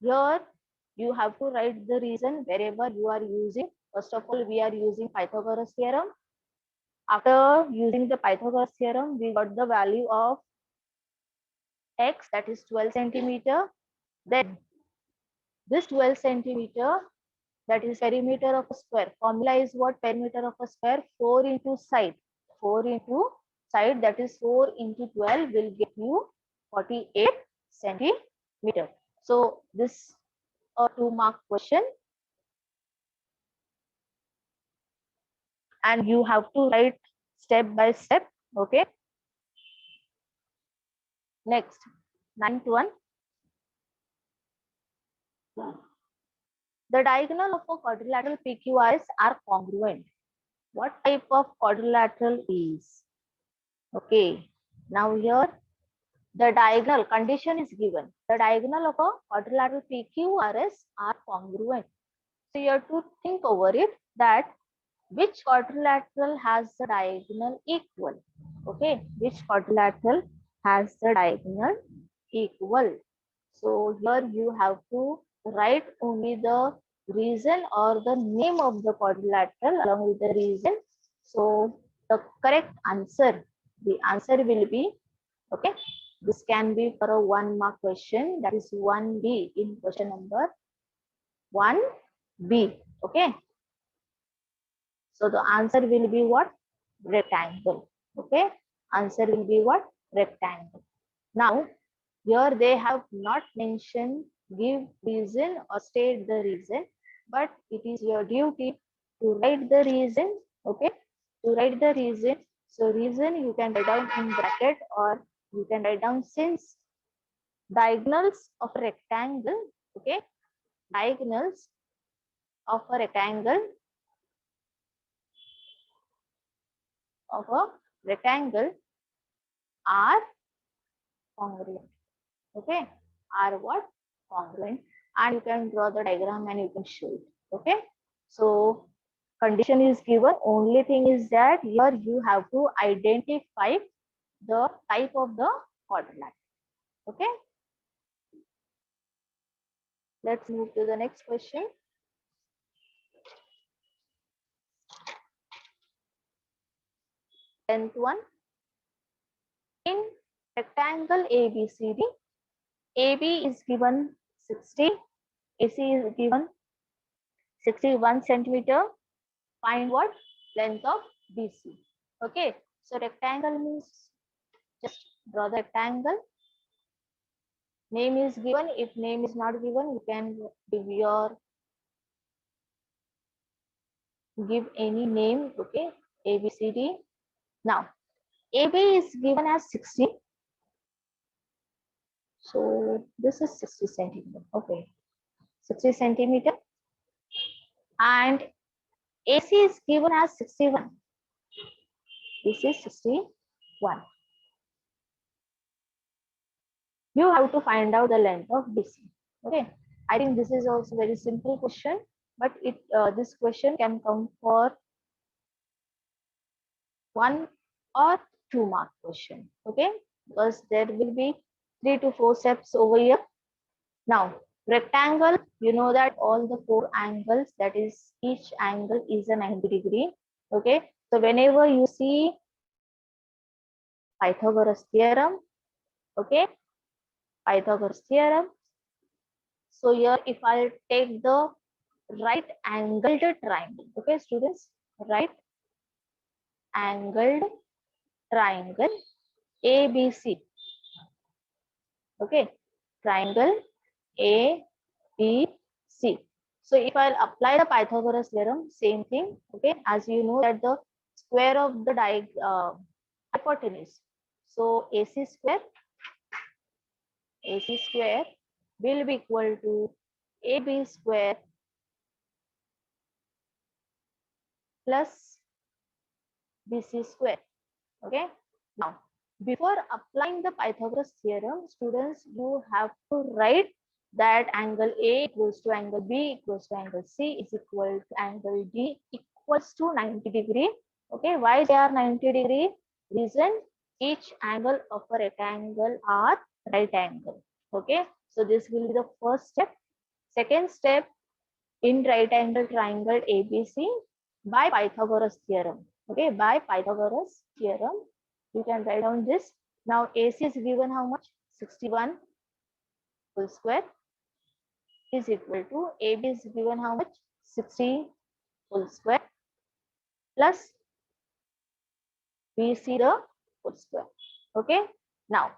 here you have to write the reason wherever you are using. First of all, we are using Pythagoras theorem. After using the Pythagoras theorem, we got the value of x, that is 12 centimeter. Then this 12 centimeter, that is perimeter of a square. Formula is what? Perimeter of a square, 4 into side. 4 into side, that is 4 into 12 will give you 48 centimeter. So this a 2-mark question, and you have to write step by step. Okay. Next, 9th one. The diagonal of a quadrilateral PQRS are congruent. What type of quadrilateral is? Okay. Now here the diagonal condition is given. The diagonal of a quadrilateral PQRS are congruent. So you have to think over it that which quadrilateral has the diagonal equal. Okay, which quadrilateral has the diagonal equal. So here you have to write only the reason or the name of the quadrilateral along with the reason. So the correct answer, the answer will be, okay, this can be for a 1-mark question, that is 1B in question number 1B. Okay. So the answer will be what? Rectangle. Okay. Answer will be what? Rectangle. Now, here they have not mentioned give reason or state the reason, but it is your duty to write the reason. Okay. To write the reason. So reason you can write down in bracket, or you can write down since diagonals of a rectangle. Okay. Diagonals of a rectangle are congruent. Okay, are what? Congruent. And you can draw the diagram and you can show it. Okay, so condition is given. Only thing is that here you have to identify the type of the quadrilateral. Okay, let's move to the next question. Tenth one. In rectangle ABCD, AB is given 60, AC is given 61 centimeter. Find what? Length of BC. Okay, so rectangle means just draw the rectangle. Name is given. If name is not given, you can give any name. Okay, A, B, C, D. Now, AB is given as 60. So this is 60 centimeter. Okay, 60 centimeter. And AC is given as 61. This is 61. You have to find out the length of BC. Okay, I think this is also very simple question, but this question can come for 1 or 2 mark question. Okay, because there will be 3 to 4 steps over here. Now, rectangle, you know that all the 4 angles, that is each angle is a 90 degree. Okay, so whenever you see Pythagoras theorem, okay, Pythagoras theorem. So here if I take the right angled triangle, okay students, right angled triangle ABC, okay, triangle ABC. So if I'll apply the Pythagoras theorem, same thing, okay, as you know that the square of the hypotenuse. So AC square will be equal to AB square plus BC square. Okay. Now, before applying the Pythagoras theorem, students, you have to write that angle A equals to angle B equals to angle C is equal to angle D equals to 90 degree. Okay. Why they are 90 degree? Reason, each angle of a rectangle are right angle. Okay. So this will be the first step. Second step, in right angle triangle ABC by Pythagoras theorem. Okay, by Pythagoras theorem, you can write down this. Now AC is given how much? 61 whole square is equal to AB is given how much? 60 whole square plus BC the whole square. Okay, now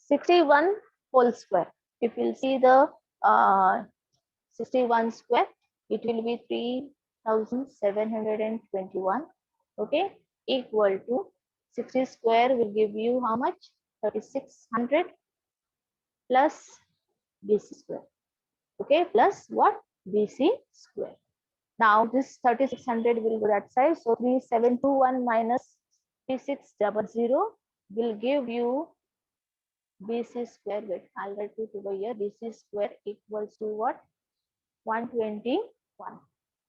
61 whole square. If you'll see the 61 square, it will be 3721. Okay, equal to 60 square will give you how much? 3600 plus BC square. Okay, plus what? BC square. Now this 3600 will go that side. So 3721 minus 3600 will give you BC square. Wait, I'll write it over here. BC square equals to what? 121.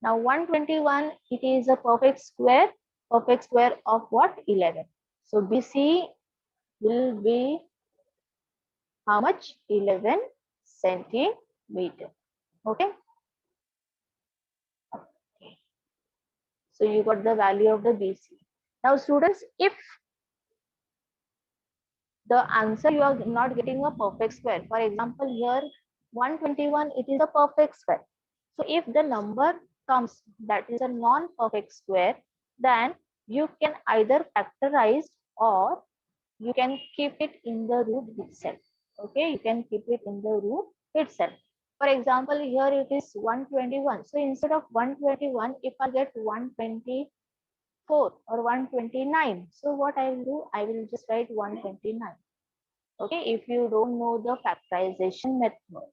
Now 121, it is a perfect square of what? 11. So BC will be how much? 11 centimeter. Okay. Okay. So you got the value of the BC. Now students, if the answer you are not getting a perfect square, for example here 121, it is a perfect square. So if the number comes that is a non-perfect square, then you can either factorize or you can keep it in the root itself. Okay, you can keep it in the root itself. For example, here it is 121. So instead of 121, if I get 124 or 129, so what I will do? I will just write 129. Okay, if you don't know the factorization method.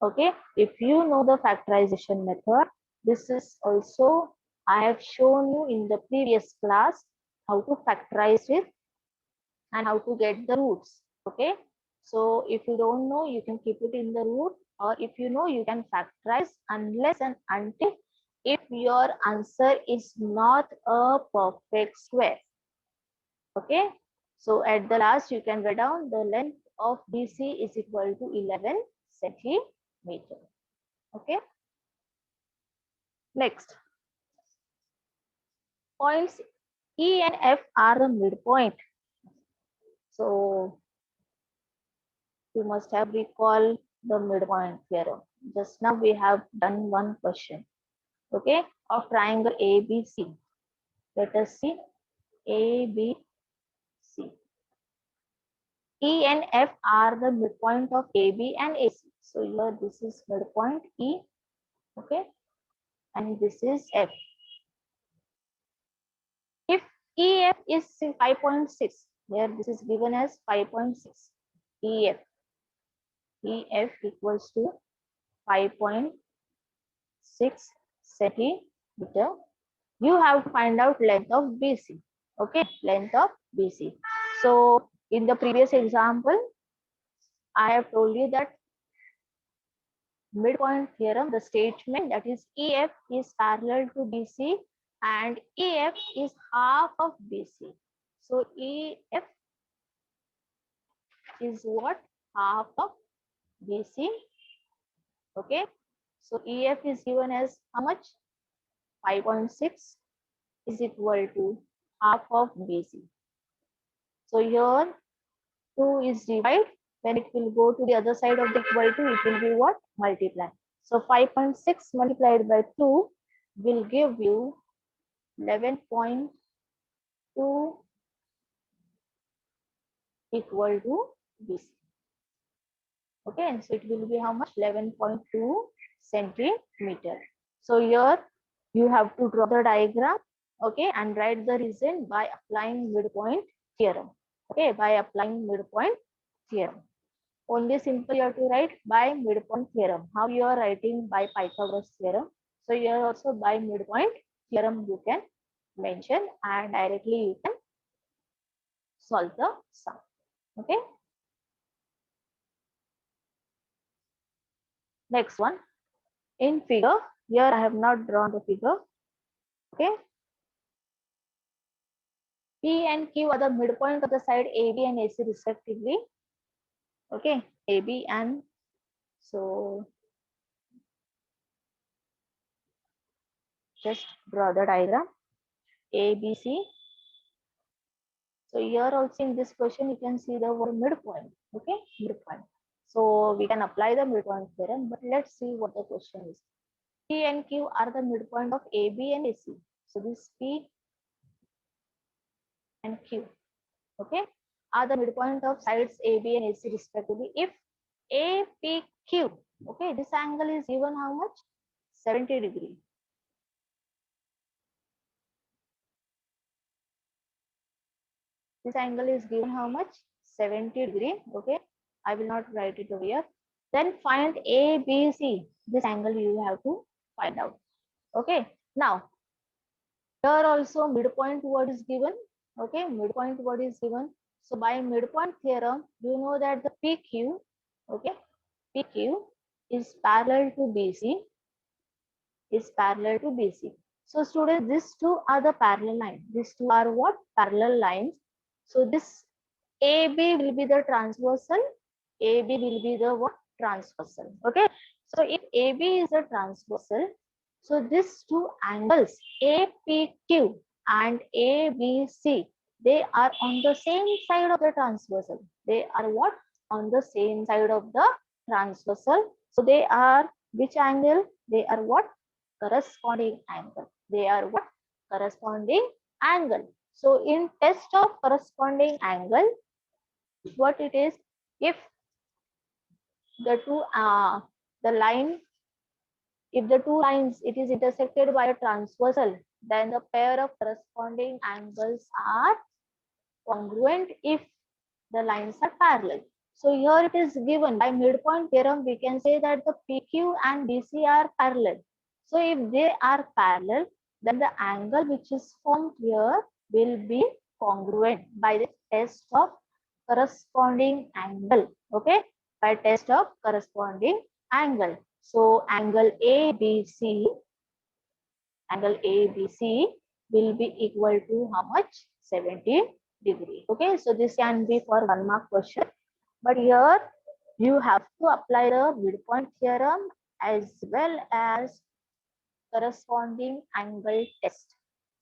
Okay, if you know the factorization method, this is also I have shown you in the previous class how to factorize it and how to get the roots. Okay, so if you don't know, you can keep it in the root, or if you know, you can factorize unless and until if your answer is not a perfect square. Okay, so at the last you can write down the length of BC is equal to 11 centimeter. Okay, next, points E and F are the midpoint. So you must have recalled the midpoint theorem. Just now we have done one question, okay, of triangle ABC. Let us see ABC. E and F are the midpoint of AB and AC. So here this is midpoint E, okay, and this is F. If EF is 5.6, here this is given as 5.6. EF equals to 5.6 centimeter. You have to find out length of BC. Okay, length of BC. So in the previous example, I have told you that midpoint theorem, the statement that is EF is parallel to BC and EF is half of BC. So EF is what? Half of BC. Okay. So EF is given as how much? 5.6 is equal to half of BC. So here 2 is divided. When it will go to the other side of the equal to, it will be what? Multiply. So 5.6 multiplied by 2 will give you 11.2 equal to BC. Okay, so it will be how much? 11.2 centimeter. So here you have to draw the diagram, okay, and write the reason by applying midpoint theorem. Okay, by applying midpoint theorem. Only simple you have to write by midpoint theorem. How you are writing by Pythagoras theorem. So here also by midpoint theorem you can mention and directly you can solve the sum. Okay. Next one. In figure, here I have not drawn the figure. Okay. P and Q are the midpoint of the side AB and AC respectively. Okay, AB and so just draw the diagram ABC. So here also in this question you can see the word midpoint. Okay, midpoint. So we can apply the midpoint theorem, but let's see what the question is. P and Q are the midpoint of AB and AC. So this P and Q, okay, are the midpoint of sides AB and AC respectively. If APQ, okay, this angle is given how much? 70 degree. This angle is given how much? 70 degree. Okay, I will not write it over here. Then find ABC. This angle you have to find out. Okay, now here also midpoint word is given. Okay, midpoint word is given. So by midpoint theorem, you know that the PQ, okay, PQ is parallel to BC, is parallel to BC. So students, these two are the parallel lines. These two are what? Parallel lines. So this AB will be the transversal. AB will be the what? Transversal. Okay. So if AB is a transversal, so these two angles APQ and ABC, they are on the same side of the transversal. They are what? On the same side of the transversal. So they are which angle? They are what? Corresponding angle. They are what? Corresponding angle. So in test of corresponding angle, what it is, if the two the line, if the two lines it is intersected by a transversal, then the pair of corresponding angles are congruent if the lines are parallel. So here it is given by midpoint theorem, we can say that the PQ and BC are parallel. So if they are parallel, then the angle which is formed here will be congruent by the test of corresponding angle. Okay, by test of corresponding angle. So angle ABC, angle ABC will be equal to how much? 70 degree. Okay, so this can be for 1 mark question, but here you have to apply the midpoint theorem as well as corresponding angle test.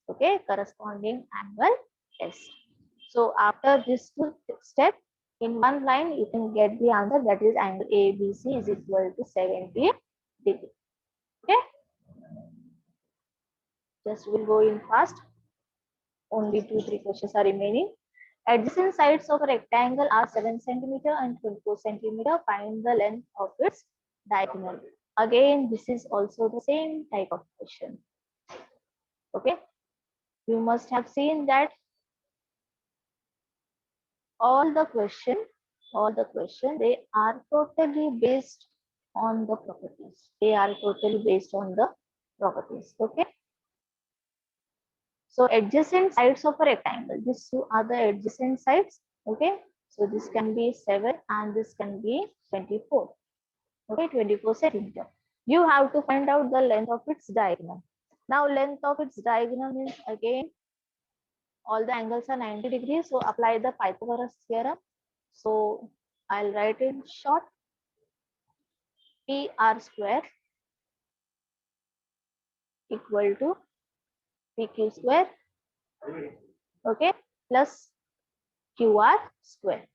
Okay, corresponding angle test. So after this two step, in one line you can get the answer, that is angle ABC is equal to 70 degree. Okay, just we'll go in fast. Only 2-3 questions are remaining. Adjacent sides of a rectangle are 7 centimeter and 24 centimeter. Find the length of its diagonal. Again, this is also the same type of question. Okay, you must have seen that all the question, they are totally based on the properties. They are totally based on the properties. Okay. So adjacent sides of a rectangle. These two are the adjacent sides. Okay. So this can be 7 and this can be 24. Okay, 24 centimeter. You have to find out the length of its diagonal. Now length of its diagonal means again all the angles are 90 degrees. So apply the Pythagoras theorem. So I'll write in short. PR square equal to PQ square, okay, plus QR square,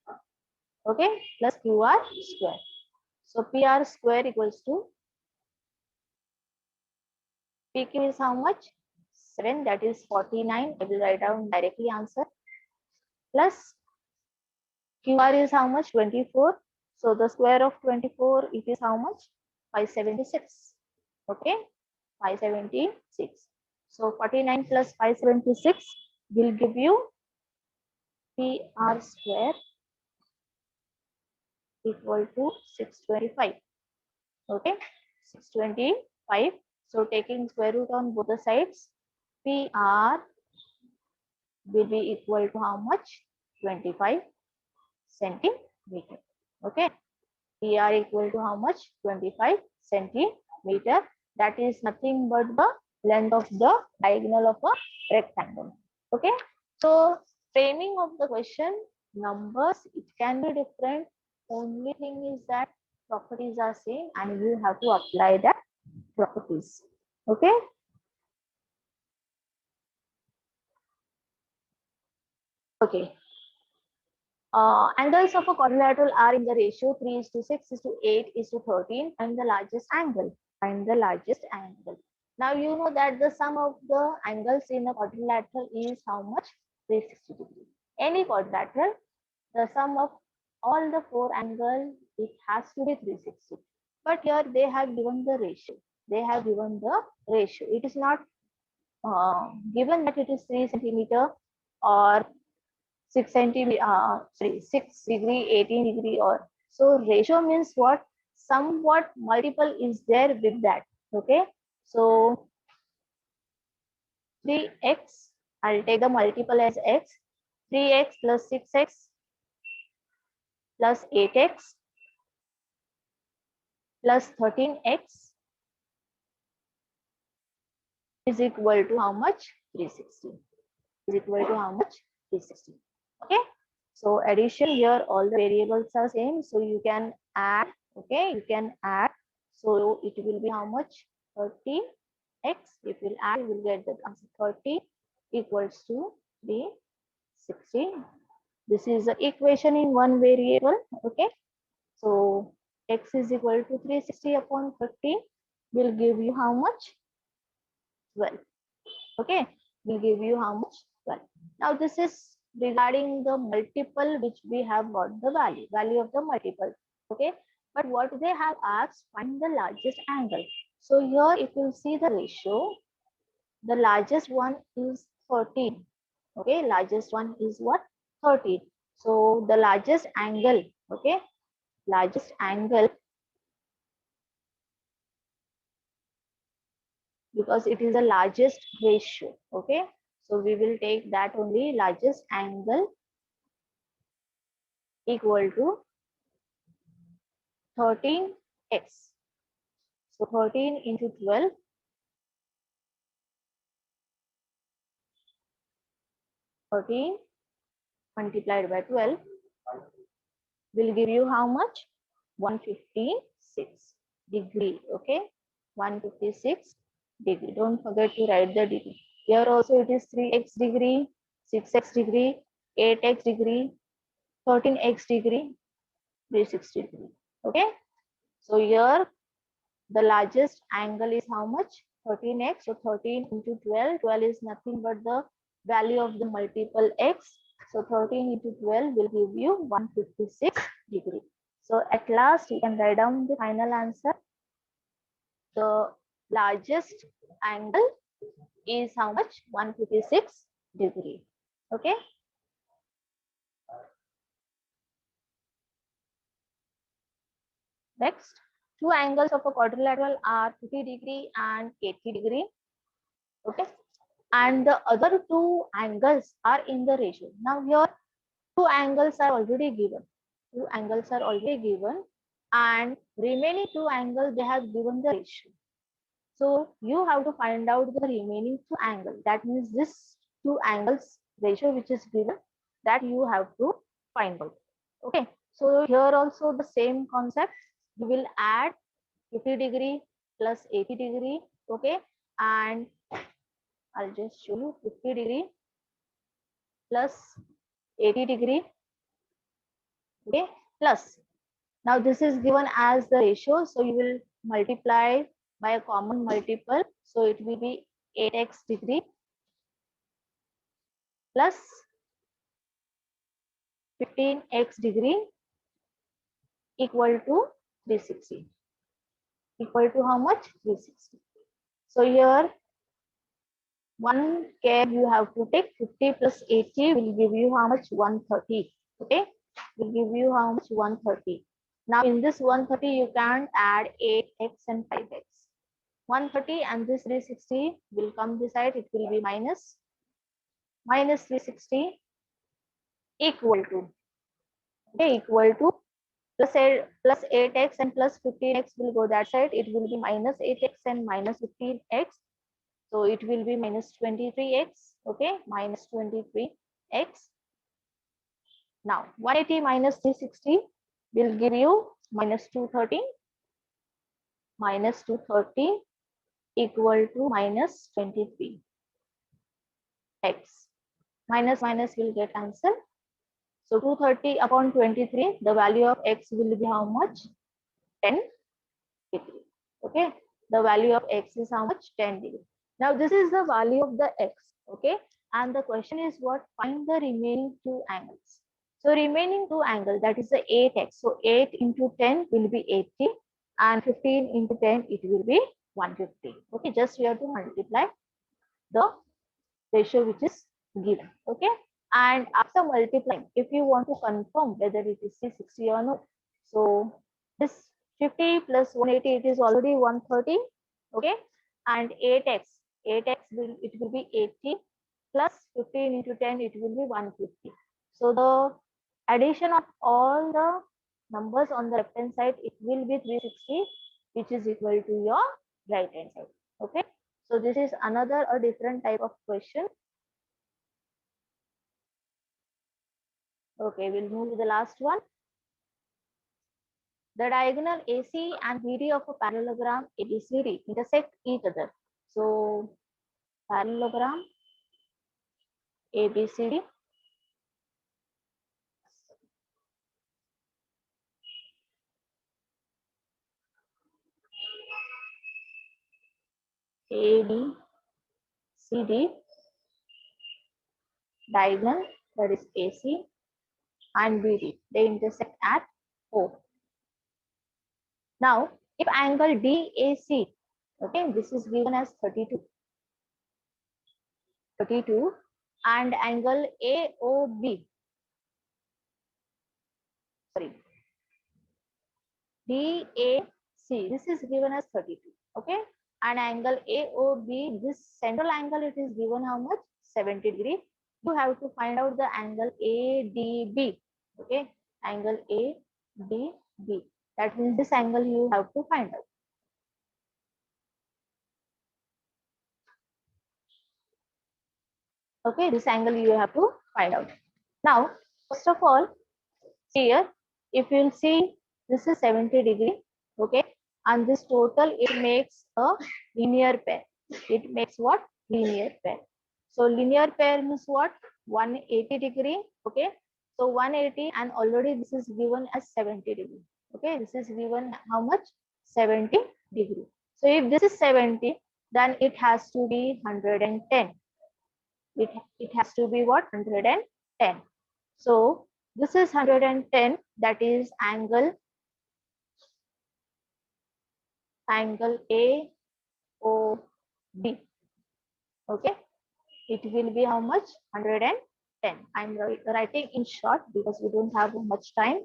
okay, plus QR square. So PR square equals to PQ is how much? 7, that is 49. I will write down directly answer. Plus QR is how much? 24. So the square of 24, it is how much? 576. Okay, 576. So 49 plus 576 will give you PR square equal to 625. Okay, 625. So taking square root on both the sides, PR will be equal to how much? 25 centimeter. Okay, PR equal to how much? 25 centimeter. That is nothing but the length of the diagonal of a rectangle. Okay, so framing of the question, numbers, it can be different. Only thing is that properties are same and you have to apply that properties. Okay. Okay. Angles of a quadrilateral are in the ratio 3:6:8:13 and the largest angle. Find the largest angle. Now you know that the sum of the angles in a quadrilateral is how much? 360 degrees. Any quadrilateral, the sum of all the four angles, it has to be 360. But here they have given the ratio. They have given the ratio. It is not given that it is 3 centimeter or 6 centimeter, 6 degree, 18 degree, or so ratio means what? Somewhat multiple is there with that. Okay, so 3x, I'll take the multiple as x, 3x plus 6x plus 8x plus 13x is equal to how much? 360. Is equal to how much? 360. Okay, so addition here, all the variables are same, so you can add. Okay, you can add, so it will be how much? 30x. If you will add, you will get the answer. 30 equals to 360. This is the equation in one variable. Okay, so x is equal to 360 upon 30 will give you how much? 12. Okay, will give you how much? 12. Now this is regarding the multiple which we have got the value of the multiple. Okay, but what they have asked, find the largest angle. So here if you see the ratio, the largest one is 13. Okay, largest one is what? 13. So the largest angle, okay, largest angle, because it is the largest ratio. Okay, so we will take that only, largest angle equal to 13x. So 13 into 12, 13 multiplied by 12 will give you how much? 156 degree. Okay, 156 degree. Don't forget to write the degree. Here also it is 3x degree, 6x degree, 8x degree, 13x degree, 360 degree. Okay, so here the largest angle is how much? 13x. So 13 into 12. 12 is nothing but the value of the multiple x. So 13 into 12 will give you 156 degree. So at last you can write down the final answer. The largest angle is how much? 156 degree. Okay. Next, two angles of a quadrilateral are 50 degree and 80 degree. Okay. And the other two angles are in the ratio. Now here two angles are already given. Two angles are already given, and remaining two angles they have given the ratio. So you have to find out the remaining two angles. That means this two angles ratio which is given, that you have to find out. Okay. So here also the same concept. You will add 50 degree plus 80 degree. Okay. And I'll just show you 50 degree plus 80 degree. Okay. Plus. Now this is given as the ratio. So you will multiply by a common multiple. So it will be 8x degree plus 15x degree equal to 360. Equal to how much? 360. So here one care you have to take. 50 plus 80 will give you how much? 130. Okay, will give you how much? 130. Now in this 130 you can add 8x and 5x. 130 and this 360 will come this side. It will be minus 360 equal to, okay, equal to plus 8x and plus 15x will go that side. It will be minus 8x and minus 15x. So it will be minus 23x. Okay, minus 23x. Now 180 minus 360 will give you minus 230. Minus 230 equal to minus 23x. Minus minus will get answer. So 230 upon 23, the value of x will be how much? 10 degree. Okay, the value of x is how much? 10 degree. Now this is the value of the x. Okay, and the question is what? Find the remaining two angles. So remaining two angles, that is the 8x. So 8 into 10 will be 80 and 15 into 10 it will be 150. Okay, just we have to multiply the ratio which is given. Okay, and after multiplying, if you want to confirm whether it is 360 or not, so this 50 plus 180, it is already 130. Okay, and 8x will, it will be 80 plus 15 into 10, it will be 150. So the addition of all the numbers on the left hand side, it will be 360, which is equal to your right hand side. Okay, so this is another a different type of question. Okay, we'll move to the last one. The diagonal AC and BD of a parallelogram ABCD intersect each other. So parallelogram ABCD. ABCD diagonal, that is AC, and BD, they intersect at O. Now, if angle DAC, okay, this is given as 32, and angle AOB, sorry, DAC, this is given as 32, okay, and angle AOB, this central angle, it is given how much? 70 degree. You have to find out the angle ADB, okay, angle ADB. That means this angle you have to find out. Okay, this angle you have to find out. Now, first of all, here, if you'll see, this is 70 degree, okay, and this total, it makes a linear pair. It makes what? Linear pair. So linear pair means what? 180 degree, okay. So 180, and already this is given as 70 degree. Okay, this is given how much? 70 degree. So if this is 70, then it has to be 110. It has to be what? 110. 10. So this is 110, that is angle AOB. Okay, it will be how much? 110. I'm writing in short because we don't have much time.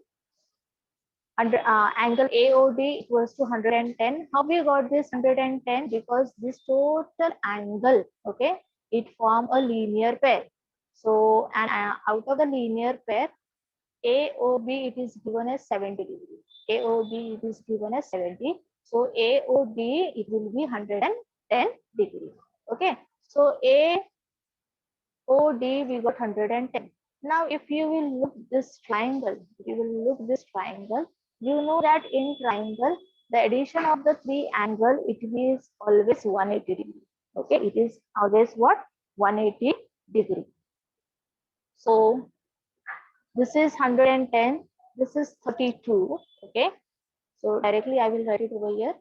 Under angle AOD equals to 110. How we got this 110? Because this total angle, okay, it form a linear pair. So, and out of the linear pair, AOB it is given as 70 degree. AOB it is given as 70. So AOD it will be 110 degree. Okay. So AOD we got 110. Now, if you will look this triangle, you know that in triangle, the addition of the three angle, it is always 180 degree. Okay, it is always what? 180 degree. So this is 110, this is 32. Okay, so directly I will write it over here.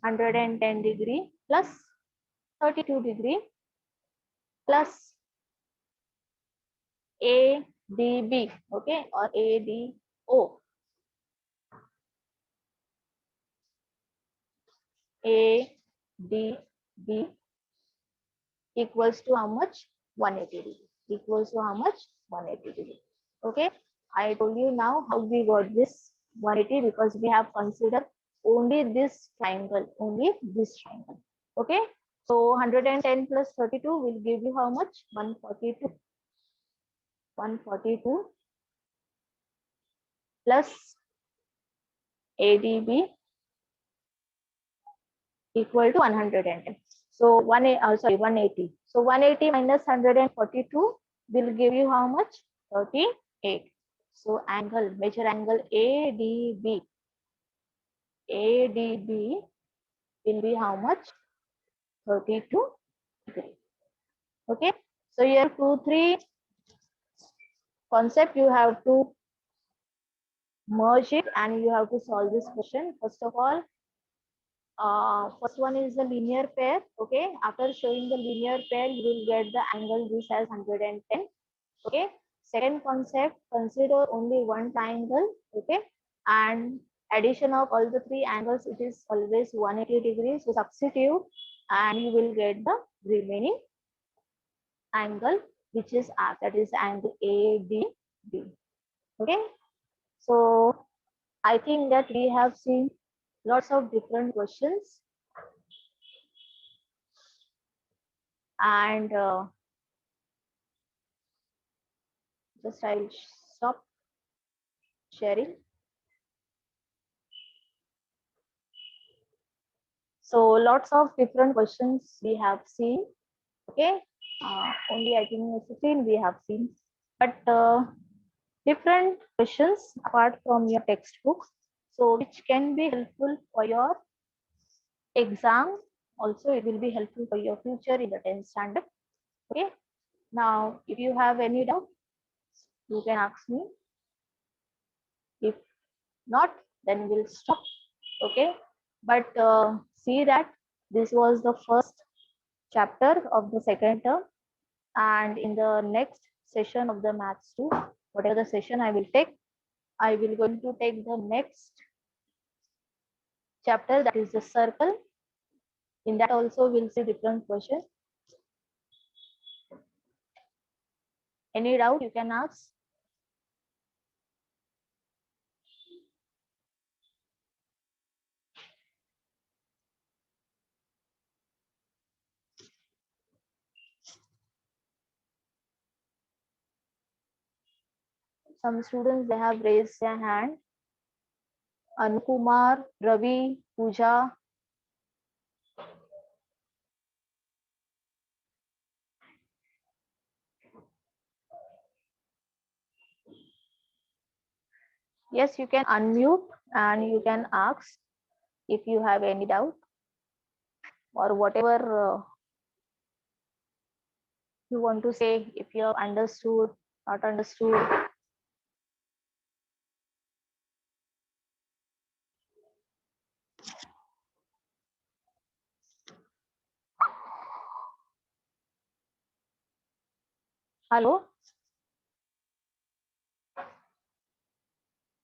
110 degree plus 32 degree plus ADB, okay, or ADO. ADB equals to how much? 180 degree. Equals to how much? 180 degree. Okay. I told you now how we got this 180 because we have considered only this triangle. Only this triangle. Okay. So 110 plus 32 will give you how much? 142. 142 plus ADB equal to 110. So 180. So 180 minus 142 will give you how much? 38. So angle, measure angle ADB. ADB will be how much? 32 degree. Okay. So here 2, 3 concept you have to merge it and you have to solve this question. First of all, first one is the linear pair. Okay, after showing the linear pair, you will get the angle this as 110. Okay, second concept, consider only one triangle. Okay, and addition of all the three angles, it is always 180 degrees. So substitute and you will get the remaining angle, which is that is angle ADB. Okay, so I think that we have seen lots of different questions, and just I'll stop sharing. So lots of different questions we have seen. Okay, only I think 15 we have seen, but different questions apart from your textbook, so which can be helpful for your exam. Also, it will be helpful for your future in the 10th standard. Okay. Now, if you have any doubt, you can ask me. If not, then we'll stop. Okay. But see that this was the first chapter of the second term, and in the next session of the maths 2, whatever the session I will take, I will going to take the next chapter, that is the circle. In that also we'll see different questions. Any doubt you can ask. Some students, they have raised their hand. Anukumar, Ravi, Pooja. Yes, you can unmute and you can ask if you have any doubt or whatever you want to say, if you have understood, not understood. Hello?